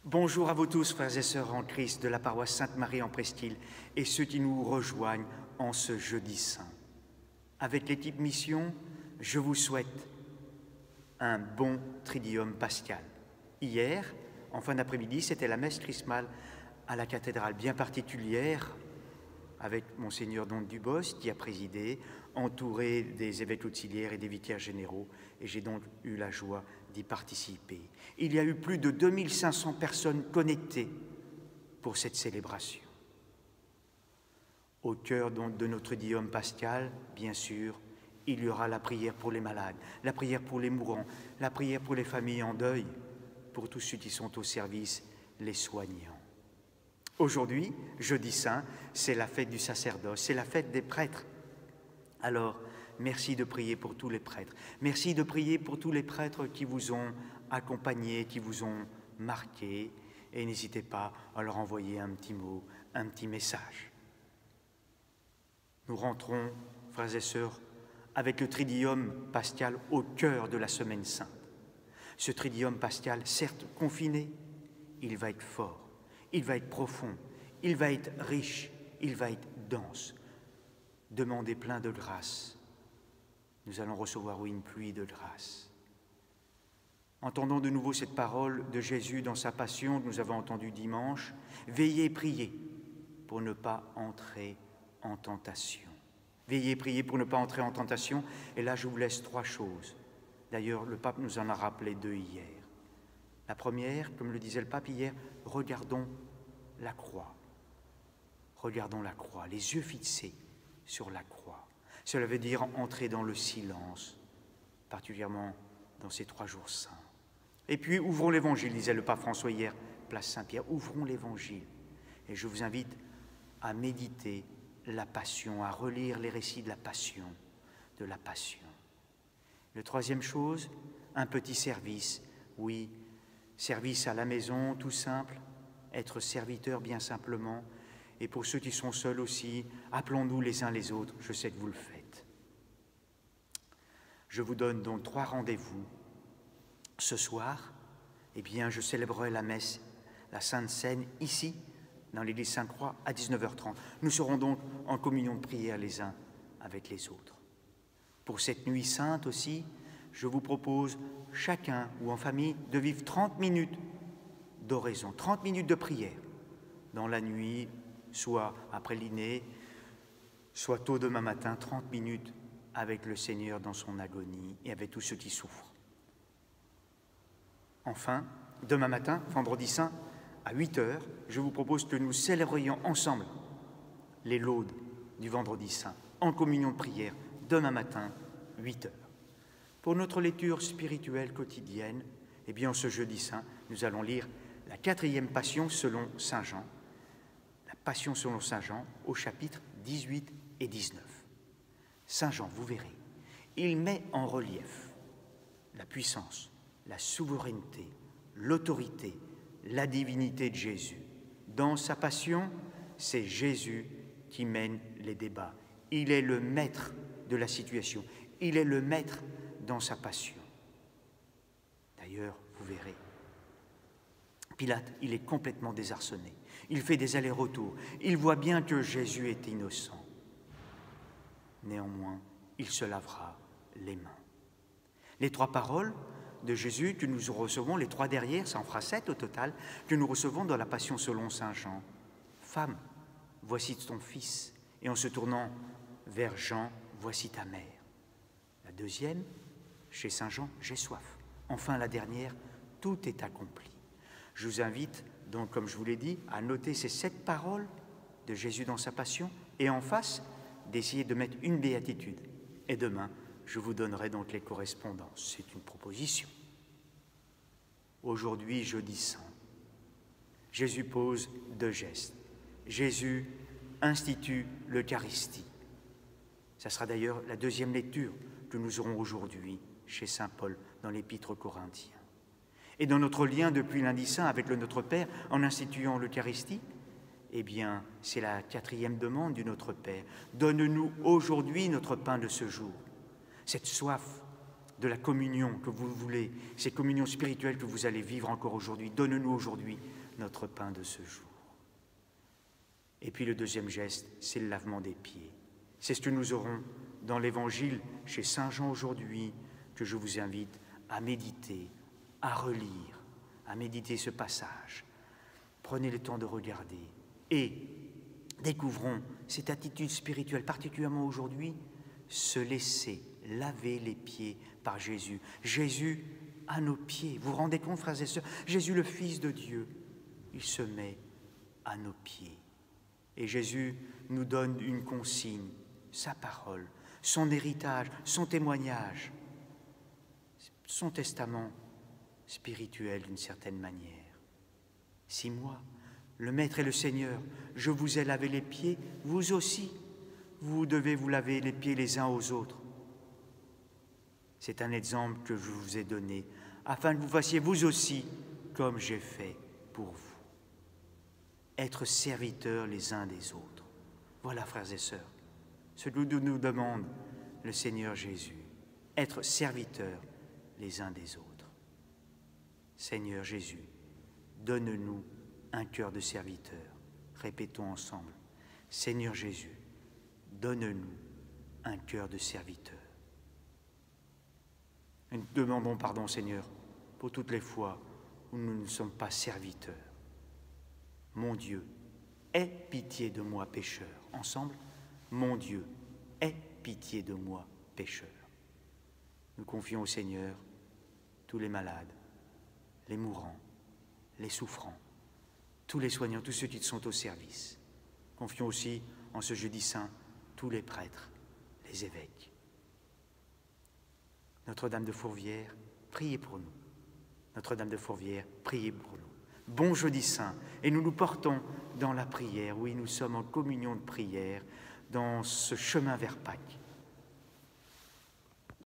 Bonjour à vous tous, frères et sœurs en Christ de la paroisse Sainte-Marie en Presqu'île et ceux qui nous rejoignent en ce jeudi saint. Avec l'équipe Mission, je vous souhaite un bon Tridium pascal. Hier, en fin d'après-midi, c'était la messe chrismale à la cathédrale bien particulière avec Monseigneur Don Dubos qui a présidé, entouré des évêques auxiliaires et des vicaires généraux, et j'ai donc eu la joie d'y participer. Il y a eu plus de 2500 personnes connectées pour cette célébration. Au cœur donc de notre Tridium pascal, bien sûr, il y aura la prière pour les malades, la prière pour les mourants, la prière pour les familles en deuil, pour tous ceux qui sont au service, les soignants. Aujourd'hui, jeudi saint, c'est la fête du sacerdoce, c'est la fête des prêtres. Alors, merci de prier pour tous les prêtres. Merci de prier pour tous les prêtres qui vous ont accompagnés, qui vous ont marqués. Et n'hésitez pas à leur envoyer un petit mot, un petit message. Nous rentrons, frères et sœurs, avec le Tridium pascal au cœur de la Semaine sainte. Ce Tridium pascal, certes confiné, il va être fort. Il va être profond, il va être riche, il va être dense. Demandez plein de grâce. Nous allons recevoir une pluie de grâce. Entendons de nouveau cette parole de Jésus dans sa passion que nous avons entendue dimanche. Veillez et priez pour ne pas entrer en tentation. Veillez et priez pour ne pas entrer en tentation. Et là, je vous laisse trois choses. D'ailleurs, le pape nous en a rappelé deux hier. La première, comme le disait le pape hier, regardons la croix. Regardons la croix, les yeux fixés sur la croix. Cela veut dire entrer dans le silence, particulièrement dans ces 3 jours saints. Et puis, ouvrons l'Évangile, disait le pape François hier, place Saint-Pierre, ouvrons l'Évangile. Et je vous invite à méditer la Passion, à relire les récits de la Passion, de la Passion. La troisième chose, un petit service, oui, service à la maison, tout simple, être serviteur bien simplement. Et pour ceux qui sont seuls aussi, appelons-nous les uns les autres, je sais que vous le faites. Je vous donne donc 3 rendez-vous. Ce soir, eh bien, je célébrerai la messe, la Sainte Seine, ici, dans l'église Sainte-Croix, à 19h30. Nous serons donc en communion de prière les uns avec les autres. Pour cette nuit sainte aussi, je vous propose, chacun ou en famille, de vivre 30 minutes d'oraison, 30 minutes de prière dans la nuit, soit après l'inné, soit tôt demain matin, 30 minutes avec le Seigneur dans son agonie et avec tous ceux qui souffrent. Enfin, demain matin, vendredi saint, à 8h, je vous propose que nous célébrions ensemble les laudes du vendredi saint, en communion de prière, demain matin, 8h. Pour notre lecture spirituelle quotidienne, eh bien, ce jeudi saint, nous allons lire la 4e Passion selon saint Jean, la Passion selon saint Jean, au chapitre 18 et 19. Saint Jean, vous verrez, il met en relief la puissance, la souveraineté, l'autorité, la divinité de Jésus. Dans sa Passion, c'est Jésus qui mène les débats. Il est le maître de la situation, il est le maître dans sa Passion. D'ailleurs, vous verrez, Pilate, il est complètement désarçonné. Il fait des allers-retours. Il voit bien que Jésus est innocent. Néanmoins, il se lavera les mains. Les 3 paroles de Jésus que nous recevons, les 3 derrière, ça en fera 7 au total, que nous recevons dans la Passion selon saint Jean. Femme, voici ton fils. Et en se tournant vers Jean, voici ta mère. La deuxième, chez saint Jean, j'ai soif. Enfin, la dernière, tout est accompli. Je vous invite, donc, comme je vous l'ai dit, à noter ces 7 paroles de Jésus dans sa Passion et en face, d'essayer de mettre une béatitude. Et demain, je vous donnerai donc les correspondances. C'est une proposition. Aujourd'hui, jeudi saint, Jésus pose 2 gestes. Jésus institue l'Eucharistie. Ça sera d'ailleurs la 2e lecture que nous aurons aujourd'hui chez saint Paul dans l'Épître aux Corinthiens. Et dans notre lien depuis lundi saint avec le Notre Père, en instituant l'Eucharistie, eh bien, c'est la 4e demande du Notre Père. Donne-nous aujourd'hui notre pain de ce jour. Cette soif de la communion que vous voulez, ces communions spirituelles que vous allez vivre encore aujourd'hui. Donne-nous aujourd'hui notre pain de ce jour. Et puis le deuxième geste, c'est le lavement des pieds. C'est ce que nous aurons dans l'Évangile chez Saint Jean aujourd'hui, que je vous invite à méditer, à relire, à méditer ce passage. Prenez le temps de regarder et découvrons cette attitude spirituelle, particulièrement aujourd'hui, se laisser laver les pieds par Jésus. Jésus à nos pieds. Vous vous rendez compte, frères et sœurs? Jésus, le Fils de Dieu, il se met à nos pieds. Et Jésus nous donne une consigne, sa parole, son héritage, son témoignage, son testament spirituel d'une certaine manière. Si moi, le Maître et le Seigneur, je vous ai lavé les pieds, vous aussi, vous devez vous laver les pieds les uns aux autres. C'est un exemple que je vous ai donné, afin que vous fassiez vous aussi comme j'ai fait pour vous. Être serviteurs les uns des autres. Voilà, frères et sœurs, ce que nous demande le Seigneur Jésus. Être serviteurs les uns des autres. Seigneur Jésus, donne-nous un cœur de serviteur. Répétons ensemble. Seigneur Jésus, donne-nous un cœur de serviteur. Et nous demandons pardon, Seigneur, pour toutes les fois où nous ne sommes pas serviteurs. Mon Dieu, aie pitié de moi, pécheur. Ensemble, mon Dieu, aie pitié de moi, pécheur. Nous confions au Seigneur tous les malades, les mourants, les souffrants, tous les soignants, tous ceux qui sont au service. Confions aussi en ce jeudi saint tous les prêtres, les évêques. Notre-Dame de Fourvière, priez pour nous. Notre-Dame de Fourvière, priez pour nous. Bon jeudi saint, et nous nous portons dans la prière. Oui, nous sommes en communion de prière dans ce chemin vers Pâques.